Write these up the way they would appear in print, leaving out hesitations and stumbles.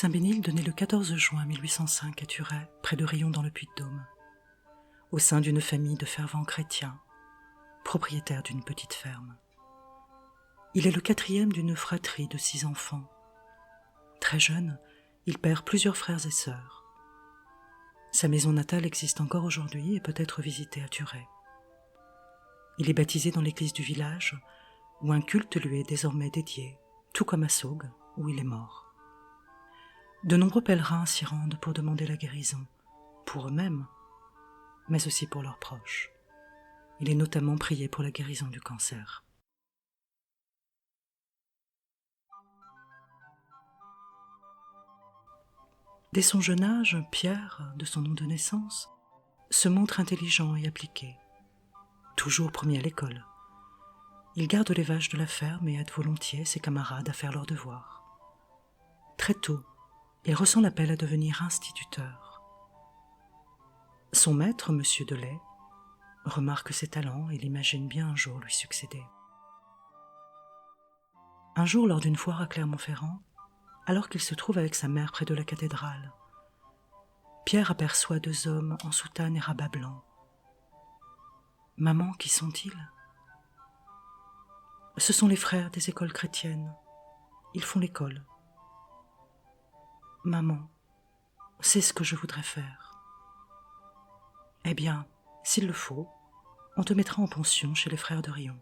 Saint-Bénilde naît le 14 juin 1805 à Turet, près de Riom dans le Puy-de-Dôme, au sein d'une famille de fervents chrétiens, propriétaire d'une petite ferme. Il est le quatrième d'une fratrie de 6 enfants. Très jeune, il perd plusieurs frères et sœurs. Sa maison natale existe encore aujourd'hui et peut être visitée à Turet. Il est baptisé dans l'église du village, où un culte lui est désormais dédié, tout comme à Saugues, où il est mort. De nombreux pèlerins s'y rendent pour demander la guérison, pour eux-mêmes, mais aussi pour leurs proches. Il est notamment prié pour la guérison du cancer. Dès son jeune âge, Pierre, de son nom de naissance, se montre intelligent et appliqué. Toujours premier à l'école. Il garde les vaches de la ferme et aide volontiers ses camarades à faire leurs devoirs. Très tôt, il ressent l'appel à devenir instituteur. Son maître, M. Delay, remarque ses talents et l'imagine bien un jour lui succéder. Un jour, lors d'une foire à Clermont-Ferrand, alors qu'il se trouve avec sa mère près de la cathédrale, Pierre aperçoit 2 hommes en soutane et rabat blanc. « Maman, qui sont-ils » ? Ce sont les frères des écoles chrétiennes. Ils font l'école. Maman, c'est ce que je voudrais faire. Eh bien, s'il le faut, on te mettra en pension chez les frères de Riom.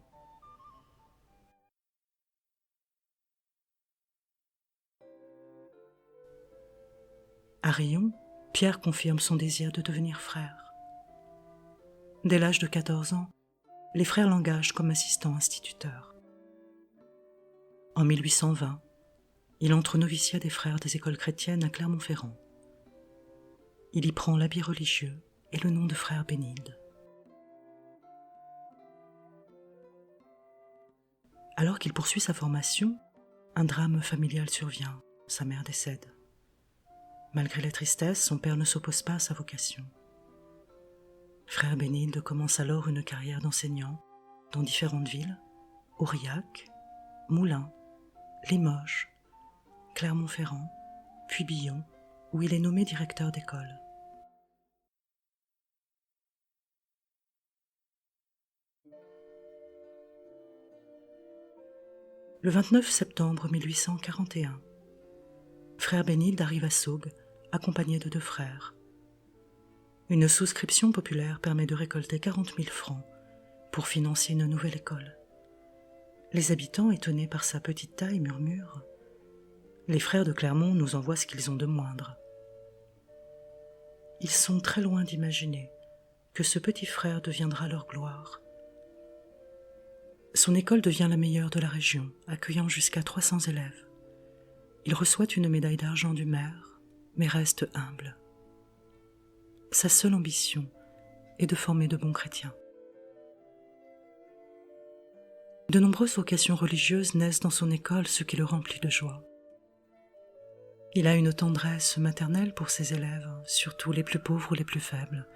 À Riom, Pierre confirme son désir de devenir frère. Dès l'âge de 14 ans, les frères l'engagent comme assistant instituteur. En 1820, il entre au noviciat des frères des écoles chrétiennes à Clermont-Ferrand. Il y prend l'habit religieux et le nom de frère Bénilde. Alors qu'il poursuit sa formation, un drame familial survient, sa mère décède. Malgré la tristesse, son père ne s'oppose pas à sa vocation. Frère Bénilde commence alors une carrière d'enseignant dans différentes villes, Aurillac, Moulins, Limoges, Clermont-Ferrand, puis Billon, où il est nommé directeur d'école. Le 29 septembre 1841, frère Bénilde arrive à Saugues, accompagné de 2 frères. Une souscription populaire permet de récolter 40 000 francs pour financer une nouvelle école. Les habitants, étonnés par sa petite taille, murmurent « Les frères de Clermont nous envoient ce qu'ils ont de moindre ». Ils sont très loin d'imaginer que ce petit frère deviendra leur gloire. Son école devient la meilleure de la région, accueillant jusqu'à 300 élèves. Il reçoit une médaille d'argent du maire, mais reste humble. Sa seule ambition est de former de bons chrétiens. De nombreuses vocations religieuses naissent dans son école, ce qui le remplit de joie. Il a une tendresse maternelle pour ses élèves, surtout les plus pauvres ou les plus faibles,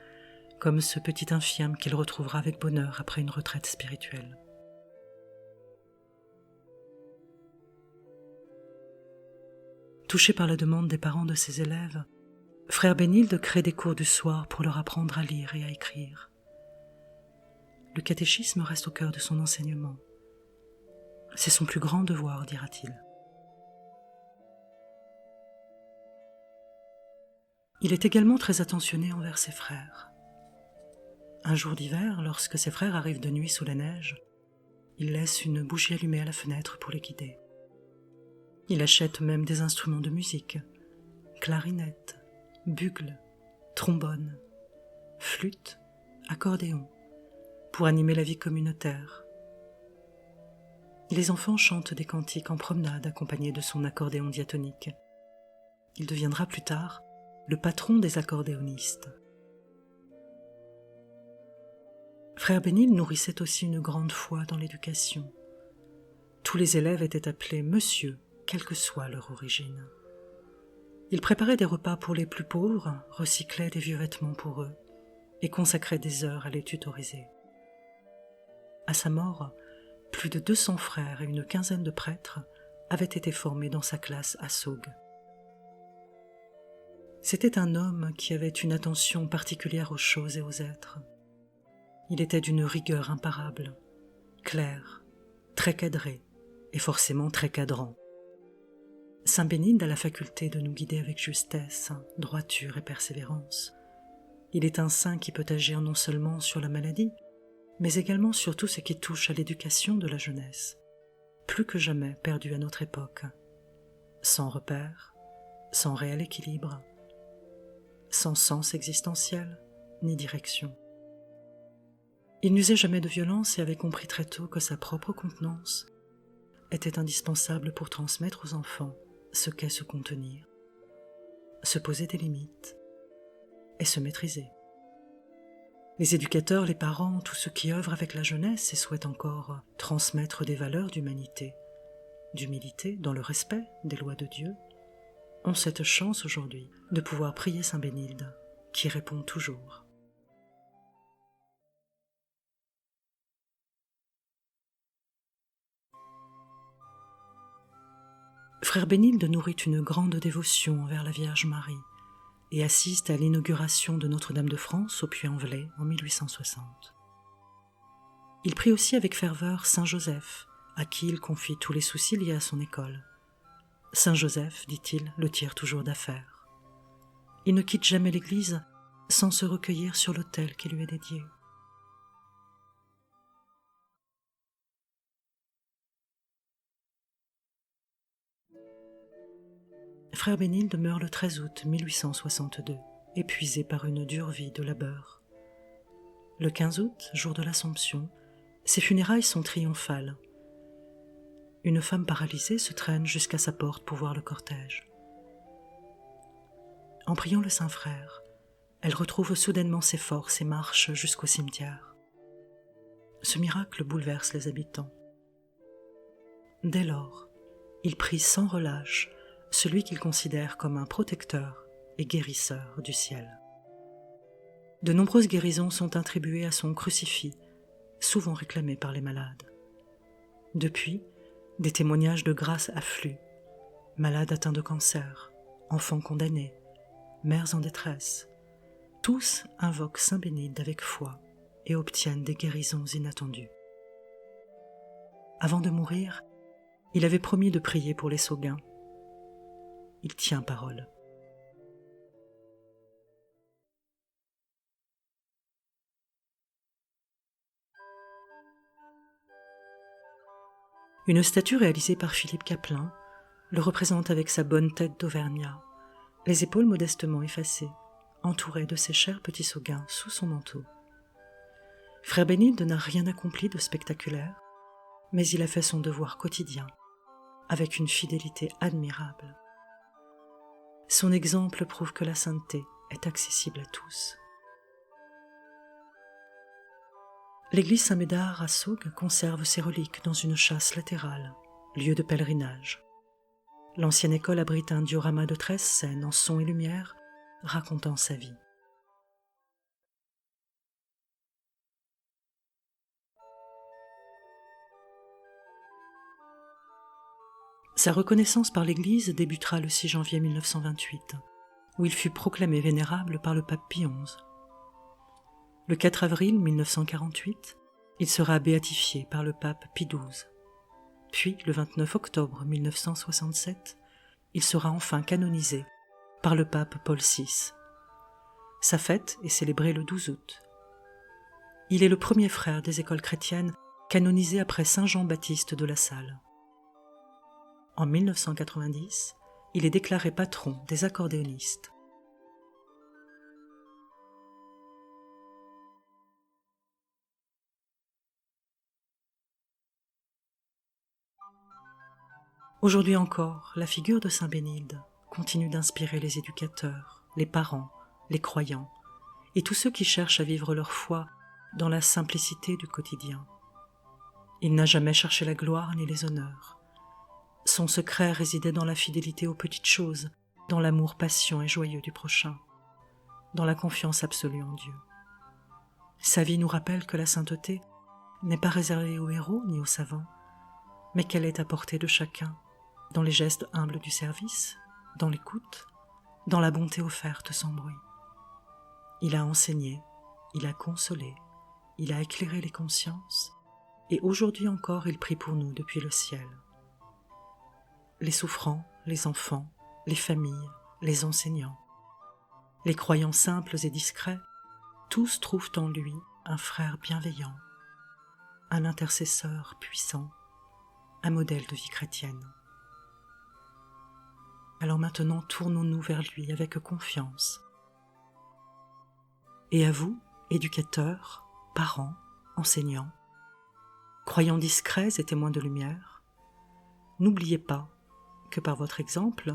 comme ce petit infirme qu'il retrouvera avec bonheur après une retraite spirituelle. Touché par la demande des parents de ses élèves, frère Bénilde crée des cours du soir pour leur apprendre à lire et à écrire. Le catéchisme reste au cœur de son enseignement. C'est son plus grand devoir, dira-t-il. Il est également très attentionné envers ses frères. Un jour d'hiver, lorsque ses frères arrivent de nuit sous la neige, il laisse une bougie allumée à la fenêtre pour les guider. Il achète même des instruments de musique, clarinette, bugle, trombone, flûte, accordéon, pour animer la vie communautaire. Les enfants chantent des cantiques en promenade accompagnés de son accordéon diatonique. Il deviendra plus tard le patron des accordéonistes. Frère Bénilde nourrissait aussi une grande foi dans l'éducation. Tous les élèves étaient appelés « monsieur », quelle que soit leur origine. Il préparait des repas pour les plus pauvres, recyclait des vieux vêtements pour eux et consacrait des heures à les tutoriser. À sa mort, plus de 200 frères et une quinzaine de prêtres avaient été formés dans sa classe à Saugues. C'était un homme qui avait une attention particulière aux choses et aux êtres. Il était d'une rigueur imparable, clair, très cadré et forcément très cadrant. Saint Bénigne a la faculté de nous guider avec justesse, droiture et persévérance. Il est un saint qui peut agir non seulement sur la maladie, mais également sur tout ce qui touche à l'éducation de la jeunesse, plus que jamais perdue à notre époque, sans repère, sans réel équilibre, sans sens existentiel ni direction. Il n'usait jamais de violence et avait compris très tôt que sa propre contenance était indispensable pour transmettre aux enfants ce qu'est se contenir, se poser des limites et se maîtriser. Les éducateurs, les parents, tous ceux qui œuvrent avec la jeunesse et souhaitent encore transmettre des valeurs d'humanité, d'humilité dans le respect des lois de Dieu, ont cette chance aujourd'hui de pouvoir prier Saint Bénilde, qui répond toujours. Frère Bénilde nourrit une grande dévotion envers la Vierge Marie et assiste à l'inauguration de Notre-Dame de France au Puy-en-Velay en 1860. Il prie aussi avec ferveur Saint Joseph, à qui il confie tous les soucis liés à son école. Saint Joseph, dit-il, le tire toujours d'affaire. Il ne quitte jamais l'Église sans se recueillir sur l'autel qui lui est dédié. Frère Bénilde meurt le 13 août 1862, épuisé par une dure vie de labeur. Le 15 août, jour de l'Assomption, ses funérailles sont triomphales. Une femme paralysée se traîne jusqu'à sa porte pour voir le cortège. En priant le Saint-Frère, elle retrouve soudainement ses forces et marche jusqu'au cimetière. Ce miracle bouleverse les habitants. Dès lors, il prie sans relâche celui qu'il considère comme un protecteur et guérisseur du ciel. De nombreuses guérisons sont attribuées à son crucifix, souvent réclamé par les malades. Depuis, des témoignages de grâce affluent, malades atteints de cancer, enfants condamnés, mères en détresse. Tous invoquent Saint Bénilde avec foi et obtiennent des guérisons inattendues. Avant de mourir, il avait promis de prier pour les Sauguins. Il tient parole. Une statue réalisée par Philippe Caplin le représente avec sa bonne tête d'Auvergnat, les épaules modestement effacées, entouré de ses chers petits Sauguins sous son manteau. Frère Bénilde n'a rien accompli de spectaculaire, mais il a fait son devoir quotidien, avec une fidélité admirable. Son exemple prouve que la sainteté est accessible à tous. L'église Saint-Médard à Saugues conserve ses reliques dans une châsse latérale, lieu de pèlerinage. L'ancienne école abrite un diorama de 13 scènes en son et lumière, racontant sa vie. Sa reconnaissance par l'Église débutera le 6 janvier 1928, où il fut proclamé vénérable par le pape Pie XI. Le 4 avril 1948, il sera béatifié par le pape Pie XII. Puis, le 29 octobre 1967, il sera enfin canonisé par le pape Paul VI. Sa fête est célébrée le 12 août. Il est le premier frère des écoles chrétiennes canonisé après Saint Jean-Baptiste de La Salle. En 1990, il est déclaré patron des accordéonistes. Aujourd'hui encore, la figure de Saint Bénilde continue d'inspirer les éducateurs, les parents, les croyants et tous ceux qui cherchent à vivre leur foi dans la simplicité du quotidien. Il n'a jamais cherché la gloire ni les honneurs. Son secret résidait dans la fidélité aux petites choses, dans l'amour patient et joyeux du prochain, dans la confiance absolue en Dieu. Sa vie nous rappelle que la sainteté n'est pas réservée aux héros ni aux savants, mais qu'elle est à portée de chacun, dans les gestes humbles du service, dans l'écoute, dans la bonté offerte sans bruit. Il a enseigné, il a consolé, il a éclairé les consciences, et aujourd'hui encore il prie pour nous depuis le ciel. Les souffrants, les enfants, les familles, les enseignants, les croyants simples et discrets, tous trouvent en lui un frère bienveillant, un intercesseur puissant, un modèle de vie chrétienne. Alors maintenant, tournons-nous vers lui avec confiance. Et à vous, éducateurs, parents, enseignants, croyants discrets et témoins de lumière, n'oubliez pas que par votre exemple,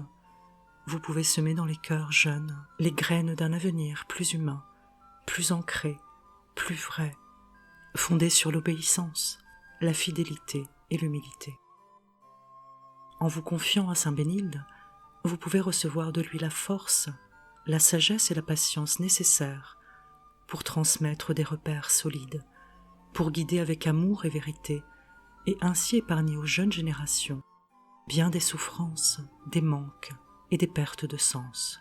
vous pouvez semer dans les cœurs jeunes les graines d'un avenir plus humain, plus ancré, plus vrai, fondé sur l'obéissance, la fidélité et l'humilité. En vous confiant à Saint Bénilde, vous pouvez recevoir de lui la force, la sagesse et la patience nécessaires pour transmettre des repères solides, pour guider avec amour et vérité, et ainsi épargner aux jeunes générations bien des souffrances, des manques et des pertes de sens.